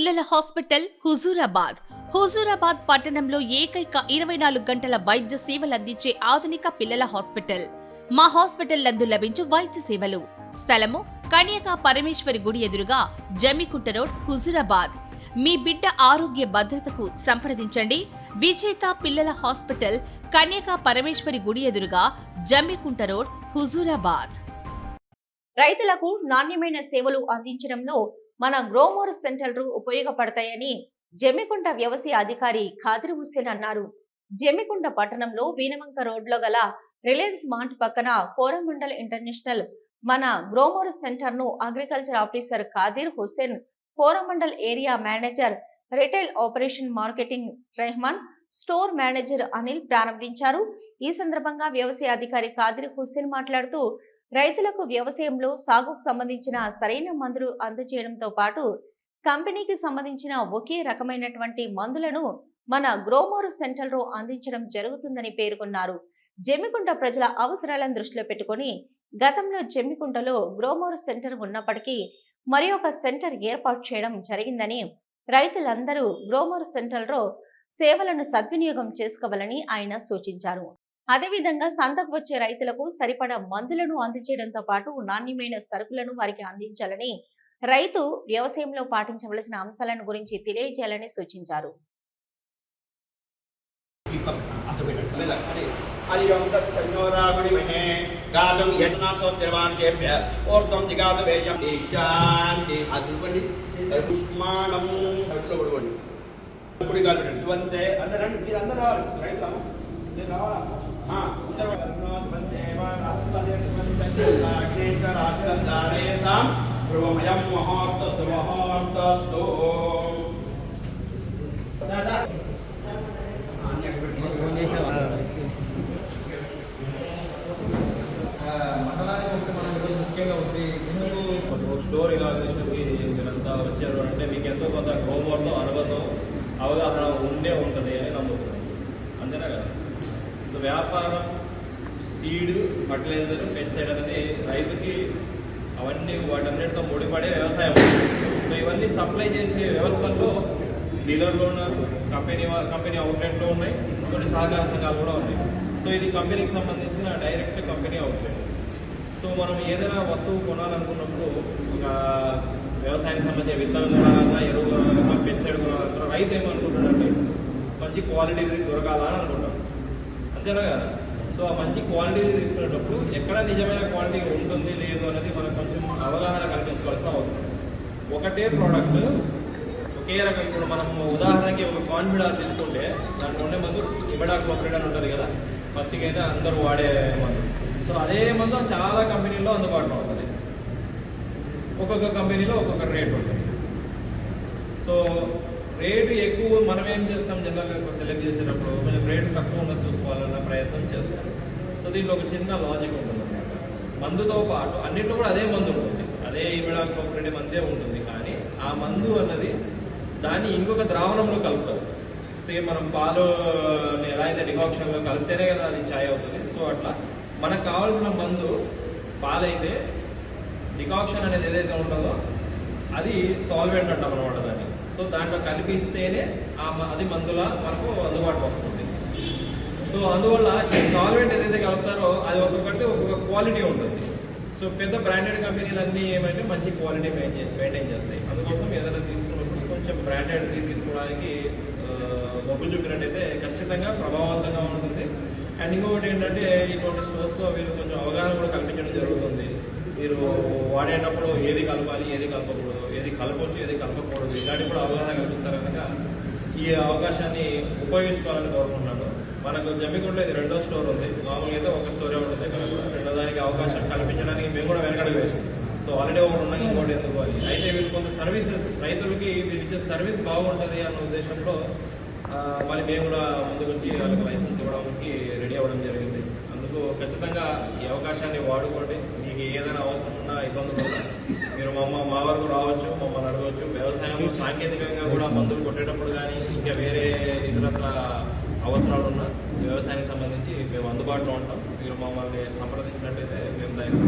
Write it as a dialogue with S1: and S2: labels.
S1: పిల్లల హాస్పిటల్ హుజూరాబాద్ పట్టణంలో ఏకైక 24 గంటల వైద్య సేవలు అందించే ఆధునిక పిల్లల హాస్పిటల్. మా హాస్పిటల్ నందు లభించు వైద్య సేవలు. స్థలము కన్యకా పరమేశ్వరి గుడి ఎదురుగా, జమ్మికుంట రోడ్, హుజూరాబాద్. మీ బిడ్డ ఆరోగ్య భద్రతకు సంప్రదించండి. విజేత పిల్లల హాస్పిటల్, కన్యకా పరమేశ్వరి గుడి ఎదురుగా, జమ్మికుంట రోడ్, హుజూరాబాద్. రైతులకు నాణ్యమైన సేవలు అందించడంలో మన గ్రోమోర్ సెంటర్లు ఉపయోగపడతాయని జమ్మికుంట వ్యవసాయ అధికారి ఖాదిర్ హుస్సేన్ అన్నారు. జమ్మికుంట పట్టణంలో వీనవంక రోడ్లో గల రిలయన్స్ మార్ట్ పక్కన కోరమండల్ ఇంటర్నేషనల్ మన గ్రోమోర్ సెంటర్ ను agriculture officer Khadir Hussain, Coromandel area manager retail operation marketing Rehman, store manager Anil ప్రారంభించారు. ఈ సందర్భంగా వ్యవసాయ అధికారి ఖాదిర్ హుస్సేన్ మాట్లాడుతూ, రైతులకు వ్యవసాయంలో సాగుకు సంబంధించిన సరైన మందులు అందజేయడంతో పాటు కంపెనీకి సంబంధించిన ఒకే రకమైనటువంటి మందులను మన గ్రోమోర్ సెంటర్లో అందించడం జరుగుతుందని పేర్కొన్నారు. జమ్మికుంట ప్రజల అవసరాలను దృష్టిలో పెట్టుకుని గతంలో జమ్మికుంటలో గ్రోమోర్ సెంటర్ ఉన్నప్పటికీ మరి ఒక సెంటర్ ఏర్పాటు చేయడం జరిగిందని, రైతులందరూ గ్రోమోర్ సెంటర్లో సేవలను సద్వినియోగం చేసుకోవాలని ఆయన సూచించారు. అదేవిధంగా సంతకు వచ్చే రైతులకు సరిపడా మందులను అందజేయడంతో పాటు నాణ్యమైన సరుకులను వారికి అందించాలని, రైతు వ్యవసాయంలో పాటించవలసిన అంశాలను గురించి తెలియజేయాలని సూచించారు.
S2: స్టోర్ ఇనాగ్రేషన్కి మీరంతా వచ్చారు అంటే మీకు ఎంతో కొంత గ్రోమోర్తో అనుబంధం, అవగాహన ఉంటుంది అని నమ్ముతున్నాను. అంతేనా కదా? సో వ్యాపారం, సీడ్, ఫర్టిలైజర్, పెస్టిసైడ్ అనేది రైతుకి అవన్నీ వాటన్నిటితో ముడిపడే వ్యవసాయం. సో ఇవన్నీ సప్లై చేసే వ్యవస్థల్లో డీలర్లు ఉన్నారు, కంపెనీ అవుట్లెట్లు ఉన్నాయి, కొన్ని సహకార సంఘాలు కూడా ఉన్నాయి. సో ఇది కంపెనీకి సంబంధించిన డైరెక్ట్ కంపెనీ అవుట్లెట్. సో మనం ఏదైనా వస్తువు కొనాలనుకున్నప్పుడు ఒక వ్యవసాయానికి సంబంధించిన విత్తనం కొనాలన్నా, ఎరువు కొనాలన్నా, పెస్టిసైడ్ కొనాలన్నా రైతు ఏమనుకుంటాడంటే మంచి క్వాలిటీ దొరకాలని అనుకుంటాం. అంతేనా కదా? సో ఆ మంచి క్వాలిటీ తీసుకునేటప్పుడు ఎక్కడ నిజమైన క్వాలిటీ ఉంటుంది లేదు అనేది మనకు కొంచెం అవగాహన కల్పించుకోవాల్సిన అవసరం. ఒకటే ప్రోడక్ట్ ఒకే రకం. ఇప్పుడు మనం ఉదాహరణకి ఒక కాన్ఫిడాల్ తీసుకుంటే దాంట్లో ఉండే మందు ఇమిడాక్లోప్రిడ్ అని ఉంటుంది కదా, పత్తికైతే అందరూ వాడే మందు. సో అదే మందు చాలా కంపెనీల్లో అందుబాటులో ఉంటుంది. ఒక్కొక్క కంపెనీలో ఒక్కొక్క రేట్ ఉంటుంది. సో రేటు ఎక్కువ మనం ఏం చేస్తాం, జనరల్గా సెలెక్ట్ చేసేటప్పుడు కొంచెం రేటు తక్కువ ఉన్నది చూసుకోవాలన్న ప్రయత్నం చేస్తాం. సో దీంట్లో ఒక చిన్న లాజిక్ ఉంటుంది అనమాట. మందుతో పాటు అన్నింటిలో కూడా అదే మందు ఉంటుంది, అదే ఇమిడాక్లోప్రిడ్ మందే ఉంటుంది. కానీ ఆ మందు అన్నది దాన్ని ఇంకొక ద్రావణంలో కలుపుతారు. సేమ్ మనం పాలు ఎలా అయితే డికాక్షన్లో కలిపితేనే కదా అది ఛాయ్ అవుతుంది. సో అట్లా మనకు కావాల్సిన మందు పాలైతే డికాక్షన్ అనేది ఏదైతే ఉంటుందో అది సాల్వెంట్ అంటాం అనమాట దాన్ని. సో దాంట్లో కలిపిస్తేనే అది మందులా మనకు అందుబాటులో వస్తుంది. సో అందువల్ల ఈ సాల్వెంట్ ఏదైతే కలుపుతారో అది ఒక్కొక్కటి ఒక్కొక్క క్వాలిటీ ఉంటుంది. సో పెద్ద బ్రాండెడ్ కంపెనీలన్నీ ఏమంటే మంచి క్వాలిటీ మెయింటైన్ చేస్తాయి. అందుకోసం ఏదైనా తీసుకున్నప్పుడు కొంచెం బ్రాండెడ్ తీసుకోవడానికి మొగ్గు చూపినట్టయితే ఖచ్చితంగా ప్రభావవంతంగా ఉంటుంది. అండ్ ఇంకొకటి ఏంటంటే ఇటువంటి స్టోర్స్లో వీళ్ళు కొంచెం అవగాహన కూడా కల్పించడం జరుగుతుంది. మీరు వాడేటప్పుడు ఏది కలపాలి, ఏది కలపకూడదు, ఏది కలపవచ్చు, ఏది కలపకూడదు, ఇలాంటి కూడా అవగాహన కల్పిస్తారు కనుక ఈ అవకాశాన్ని ఉపయోగించుకోవాలని కోరుకుంటున్నాను. మనకు జమ్మికుంట ఇది రెండో స్టోర్ ఉంది. మామూలుగా అయితే ఒక స్టోరే ఉంటుంది కనుక రెండో దానికి అవకాశం కల్పించడానికి మేము కూడా వెనకడుగు వేసాం. సో ఆల్రెడీ ఒకటి ఉన్నాయి, ఇంకోటి ఎందుకు అని. అయితే వీళ్ళు కొంత సర్వీసెస్ రైతులకి వీళ్ళు ఇచ్చే సర్వీస్ బాగుంటుంది అన్న ఉద్దేశంలో మళ్ళీ మేము కూడా ముందుకు వచ్చి వాళ్ళకి లైసెన్స్ ఇవ్వడానికి రెడీ అవ్వడం జరిగింది. అందుకు ఖచ్చితంగా ఈ అవకాశాన్ని వాడుకోండి. మీకు ఏదైనా అవసరం ఉన్నా, ఇబ్బందులు ఉన్నా మీరు మా వరకు రావచ్చు, మమ్మల్ని అడగవచ్చు. వ్యవసాయం సాంకేతికంగా కూడా మందులు కొట్టేటప్పుడు కానీ ఇంకా వేరే ఇతరత్ర అవసరాలు ఉన్నా వ్యవసాయానికి సంబంధించి మేము అందుబాటులో ఉంటాం. మీరు మమ్మల్ని సంప్రదించినట్టయితే మేము దానికి